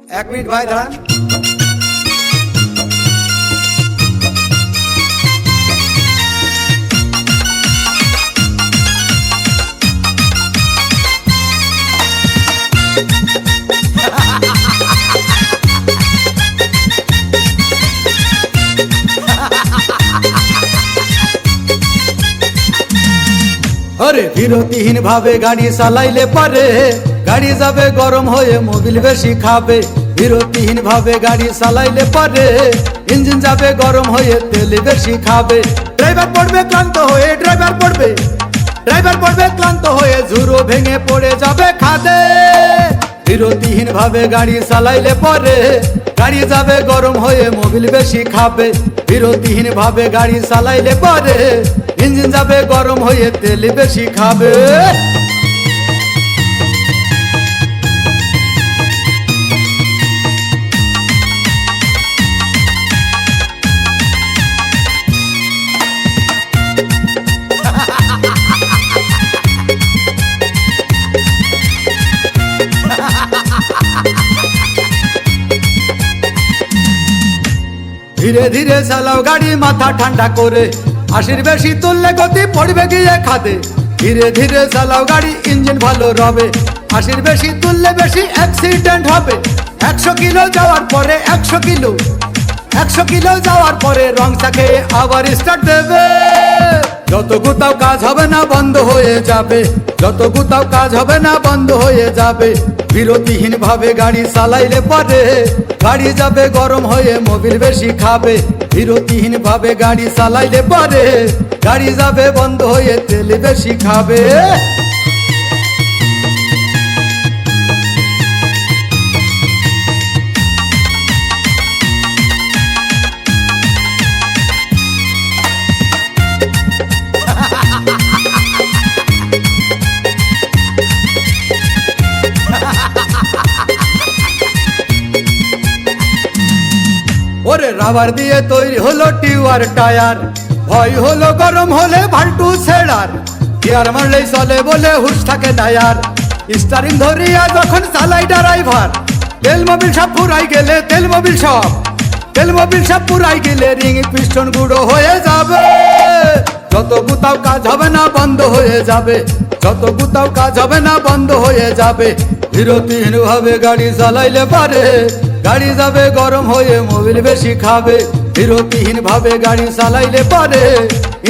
এক মিনিট ভাই দাঁড়ান। अरे বিরতিহীন ভাবে গাড়ি চালাইলে পারে গাড়ি যাবে গরম হয়ে মোবিল বেশি খাবে। বিরতিহীন ভাবে গাড়ি চালাইলে পারে ইঞ্জিন যাবে গরম হয়ে তেল বেশি খাবে। ড্রাইভার পড়বে ক্লান্ত হয়ে ড্রাইভার পড়বে ক্লান্ত হয়ে ঝুরো ভেঙে পড়ে যাবে খাদে। বিরতিহীন ভাবে গাড়ি চালাইলে পারে গাড়ি যাবে গরম হয়ে মোবিল বেশি খাবে। বিরতিহীন ভাবে গাড়ি চালাইলে পারে ইঞ্জিন যাবে গরম হয়ে তেল বেশি খাবে। ধীরে ধীরে চালাও গাড়ি মাথা ঠান্ডা করে, 80 বেশি তুললে গতি পড়বে গিয়ে খাদে। ধীরে ধীরে চালাও গাড়ি ইঞ্জিন ভালো রবে, 80 বেশি তুললে বেশি অ্যাক্সিডেন্ট হবে। 100 কিলো যাওয়ার পরে 100 কিলো যাওয়ার পরে রং চাকে আবার স্টার্ট দেবে। যত গুতাও কাজ হবে না বন্ধ হয়ে যাবে, যত গুতাও কাজ হবে না বন্ধ হয়ে যাবে। বিরতিহীন ভাবে গাড়ি চালাইলে পারে গাড়ি যাবে গরম হয়ে মোবিল বেশি খাবে। বিরতিহীন ভাবে গাড়ি চালাইলে পারে গাড়ি যাবে বন্ধ হয়ে তেল বেশি খাবে। ওরে রাবার দিয়ে তৈরি হলো টিউয়ার টায়ার, ভয় হলো গরম হলে ভাল্টু ছেড়ার। গিয়ার মারলেই চলে বলে হুশ থাকে না আর, স্টারিং ধরিয়া যখন চালাই ড্রাইভার। তেল মোবিল সব পুরাই গেলে তেল মোবিল সব পুরাই গেলে রিং পিস্টন গুঁড়ো হয়ে যাবে। যত গুতাও কাজ হবে না বন্ধ হয়ে যাবে, যত গুতাও কাজ হবে না বন্ধ হয়ে যাবে। বিরতিহীন ভাবে গাড়ি চালাইলে পারে গাড়ি যাবে গরম হয়ে মোবিল বেশি খাবে। বিরতিহীন ভাবে গাড়ি চালাইলে পারে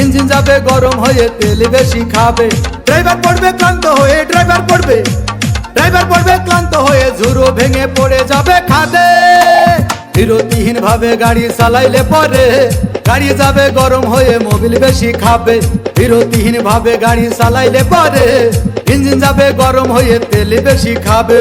ইঞ্জিন যাবে গরম হয়ে তেল বেশি খাবে। ড্রাইভার পড়বে ক্লান্ত হয়ে ড্রাইভার পড়বে ক্লান্ত হয়ে ঝুরো ভেঙে পড়ে যাবে খাদে। বিরতিহীন ভাবে গাড়ি চালাইলে পারে গাড়ি যাবে গরম হয়ে মোবিল বেশি খাবে। বিরতিহীন ভাবে গাড়ি চালাইলে পারে ইঞ্জিন যাবে গরম হয়ে তেল বেশি খাবে।